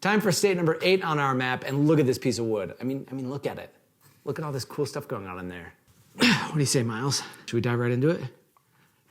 Time for state number 8 on our map, and look at this piece of wood. I mean, look at it. Look at all this cool stuff going on in there. What do you say, Miles? Should we dive right into it?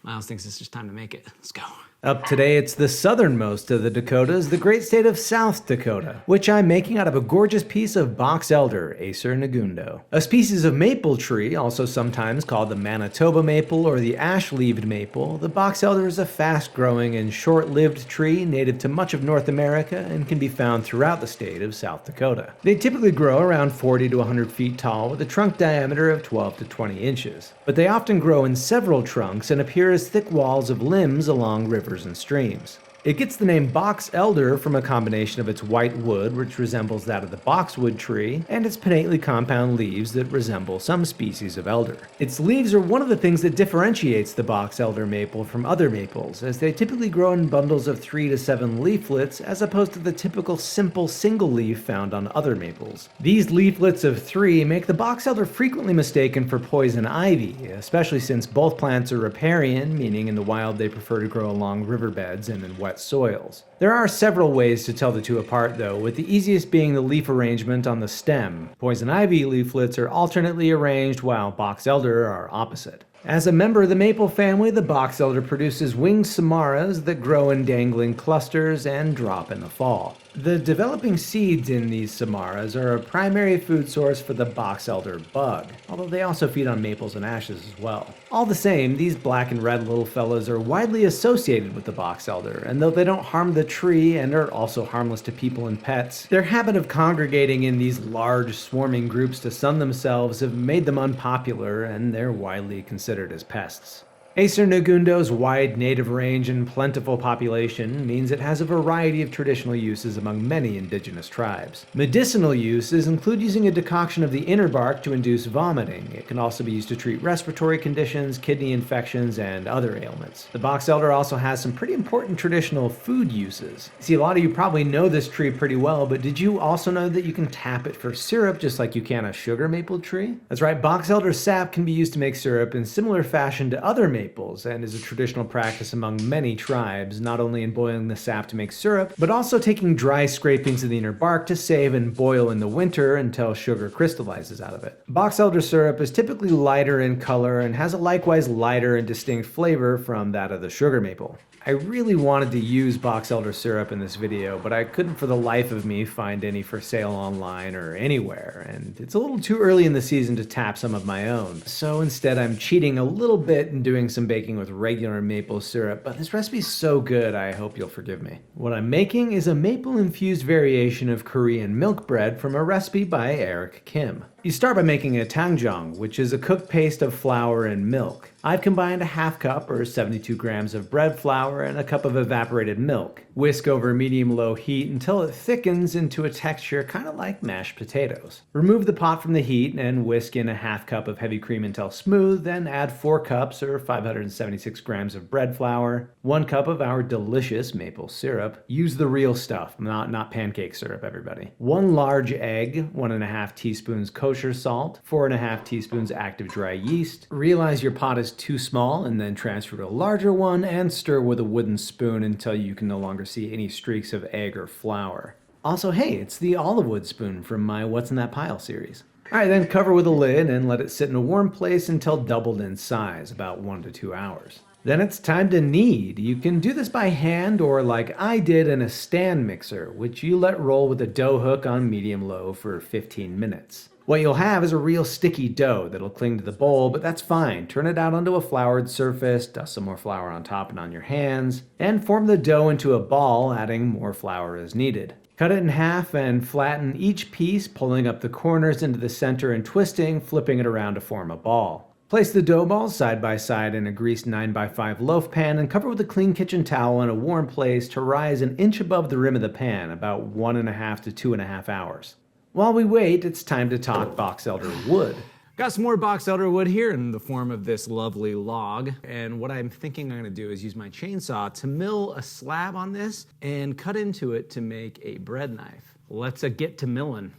Miles thinks it's just time to make it. Let's go. Up today, it's the southernmost of the Dakotas, the great state of South Dakota, which I'm making out of a gorgeous piece of box elder, Acer negundo. A species of maple tree, also sometimes called the Manitoba maple or the ash-leaved maple, the box elder is a fast-growing and short-lived tree native to much of North America and can be found throughout the state of South Dakota. They typically grow around 40 to 100 feet tall with a trunk diameter of 12 to 20 inches. But they often grow in several trunks and appear as thick walls of limbs along rivers and streams. It gets the name box elder from a combination of its white wood, which resembles that of the boxwood tree, and its pinnately compound leaves that resemble some species of elder. Its leaves are one of the things that differentiates the box elder maple from other maples, as they typically grow in bundles of 3 to 7 leaflets, as opposed to the typical simple single leaf found on other maples. These leaflets of 3 make the box elder frequently mistaken for poison ivy, especially since both plants are riparian, meaning in the wild they prefer to grow along riverbeds and in wet soils. There are several ways to tell the two apart though, with the easiest being the leaf arrangement on the stem. Poison ivy leaflets are alternately arranged while box elder are opposite. As a member of the maple family, the box elder produces winged samaras that grow in dangling clusters and drop in the fall. The developing seeds in these samaras are a primary food source for the box elder bug, although they also feed on maples and ashes as well. All the same, these black and red little fellas are widely associated with the box elder, and though they don't harm the tree and are also harmless to people and pets, their habit of congregating in these large swarming groups to sun themselves have made them unpopular, and they're widely considered as pests. Acer negundo's wide native range and plentiful population means it has a variety of traditional uses among many indigenous tribes. Medicinal uses include using a decoction of the inner bark to induce vomiting. It can also be used to treat respiratory conditions, kidney infections, and other ailments. The box elder also has some pretty important traditional food uses. See, a lot of you probably know this tree pretty well, but did you also know that you can tap it for syrup just like you can a sugar maple tree? That's right, box elder sap can be used to make syrup in similar fashion to other maples, and is a traditional practice among many tribes, not only in boiling the sap to make syrup, but also taking dry scrapings of the inner bark to save and boil in the winter until sugar crystallizes out of it. Box elder syrup is typically lighter in color and has a likewise lighter and distinct flavor from that of the sugar maple. I really wanted to use box elder syrup in this video, but I couldn't for the life of me find any for sale online or anywhere, and it's a little too early in the season to tap some of my own. So instead I'm cheating a little bit and doing some baking with regular maple syrup, but this recipe's so good I hope you'll forgive me. What I'm making is a maple-infused variation of Korean milk bread from a recipe by Eric Kim. You start by making a tangjong, which is a cooked paste of flour and milk. I've combined a half cup or 72 grams of bread flour and a cup of evaporated milk. Whisk over medium-low heat until it thickens into a texture kind of like mashed potatoes. Remove the pot from the heat and whisk in a half cup of heavy cream until smooth, then add 4 cups or 576 grams of bread flour, 1 cup of our delicious maple syrup. Use the real stuff, not pancake syrup, everybody. 1 large egg, 1.5 teaspoons kosher salt, 4.5 teaspoons active dry yeast. Realize your pot is too small and then transfer to a larger one and stir with a wooden spoon until you can no longer see any streaks of egg or flour. Also, hey, it's the olive wood spoon from my What's in That Pile series. Alright, then cover with a lid and let it sit in a warm place until doubled in size, about 1 to 2 hours. Then it's time to knead. You can do this by hand or like I did in a stand mixer, which you let roll with a dough hook on medium-low for 15 minutes. What you'll have is a real sticky dough that'll cling to the bowl, but that's fine. Turn it out onto a floured surface, dust some more flour on top and on your hands, and form the dough into a ball, adding more flour as needed. Cut it in half and flatten each piece, pulling up the corners into the center and twisting, flipping it around to form a ball. Place the dough balls side by side in a greased 9x5 loaf pan and cover with a clean kitchen towel in a warm place to rise an inch above the rim of the pan, about 1.5 to 2.5 hours. While we wait, it's time to talk box elder wood. Got some more box elder wood here in the form of this lovely log, and what I'm thinking I'm gonna do is use my chainsaw to mill a slab on this and cut into it to make a bread knife. Let's get to milling.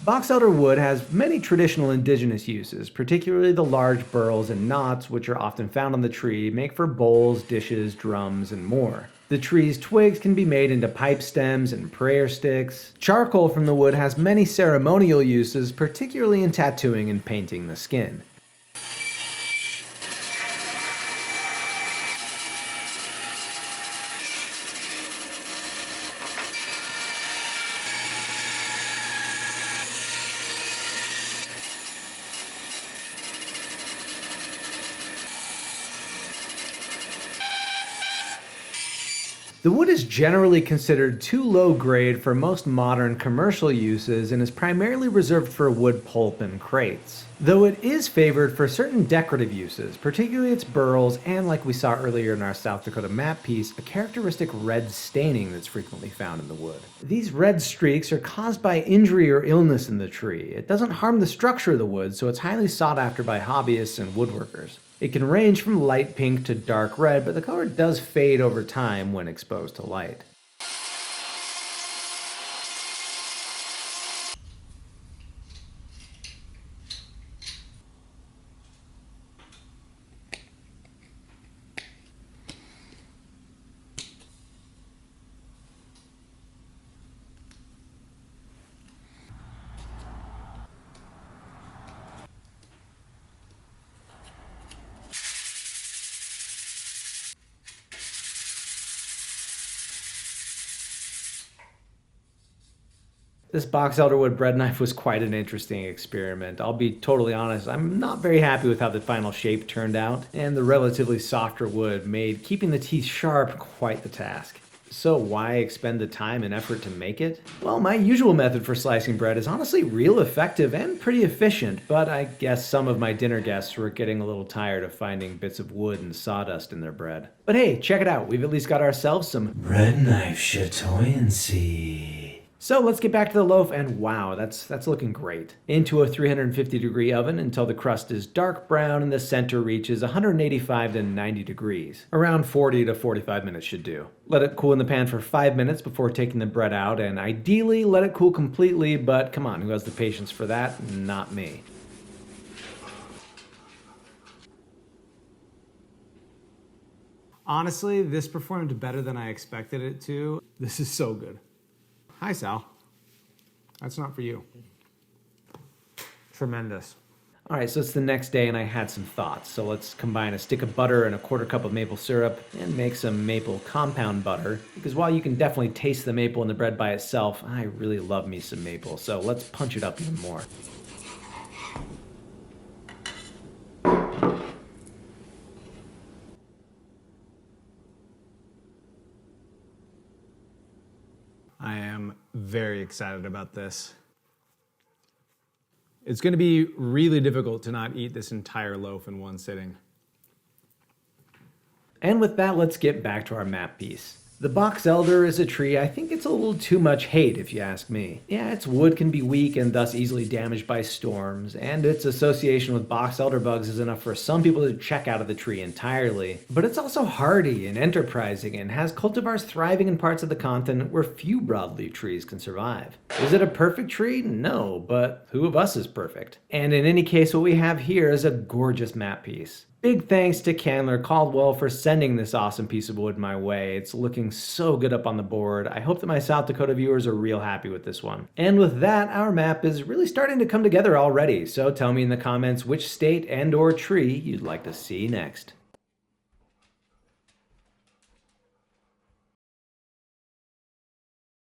Box elder wood has many traditional indigenous uses, particularly the large burls and knots, which are often found on the tree, make for bowls, dishes, drums, and more. The tree's twigs can be made into pipe stems and prayer sticks. Charcoal from the wood has many ceremonial uses, particularly in tattooing and painting the skin. The wood is generally considered too low grade for most modern commercial uses and is primarily reserved for wood pulp and crates. Though it is favored for certain decorative uses, particularly its burls and, like we saw earlier in our South Dakota map piece, a characteristic red staining that's frequently found in the wood. These red streaks are caused by injury or illness in the tree. It doesn't harm the structure of the wood, so it's highly sought after by hobbyists and woodworkers. It can range from light pink to dark red, but the color does fade over time when exposed to light. This box elderwood bread knife was quite an interesting experiment. I'll be totally honest, I'm not very happy with how the final shape turned out, and the relatively softer wood made keeping the teeth sharp quite the task. So why expend the time and effort to make it? Well, my usual method for slicing bread is honestly real effective and pretty efficient, but I guess some of my dinner guests were getting a little tired of finding bits of wood and sawdust in their bread. But hey, check it out, we've at least got ourselves some bread knife chatoyancy. So let's get back to the loaf, and wow, that's looking great. Into a 350-degree oven until the crust is dark brown and the center reaches 185 to 90 degrees. Around 40 to 45 minutes should do. Let it cool in the pan for 5 minutes before taking the bread out, and ideally let it cool completely, but come on, who has the patience for that? Not me. Honestly, this performed better than I expected it to. This is so good. Hi, Sal. That's not for you. Tremendous. All right, so it's the next day and I had some thoughts. So let's combine a stick of butter and a quarter cup of maple syrup and make some maple compound butter. Because while you can definitely taste the maple in the bread by itself, I really love me some maple. So let's punch it up even more. I am very excited about this. It's going to be really difficult to not eat this entire loaf in one sitting. And with that, let's get back to our map piece. The box elder is a tree I think it's a little too much hate if you ask me. Yeah, its wood can be weak and thus easily damaged by storms, and its association with box elder bugs is enough for some people to check out of the tree entirely. But it's also hardy and enterprising and has cultivars thriving in parts of the continent where few broadleaf trees can survive. Is it a perfect tree? No, but who of us is perfect? And in any case, what we have here is a gorgeous map piece. Big thanks to Candler Caldwell for sending this awesome piece of wood my way. It's looking so good up on the board. I hope that my South Dakota viewers are real happy with this one. And with that, our map is really starting to come together already. So tell me in the comments which state and/or tree you'd like to see next.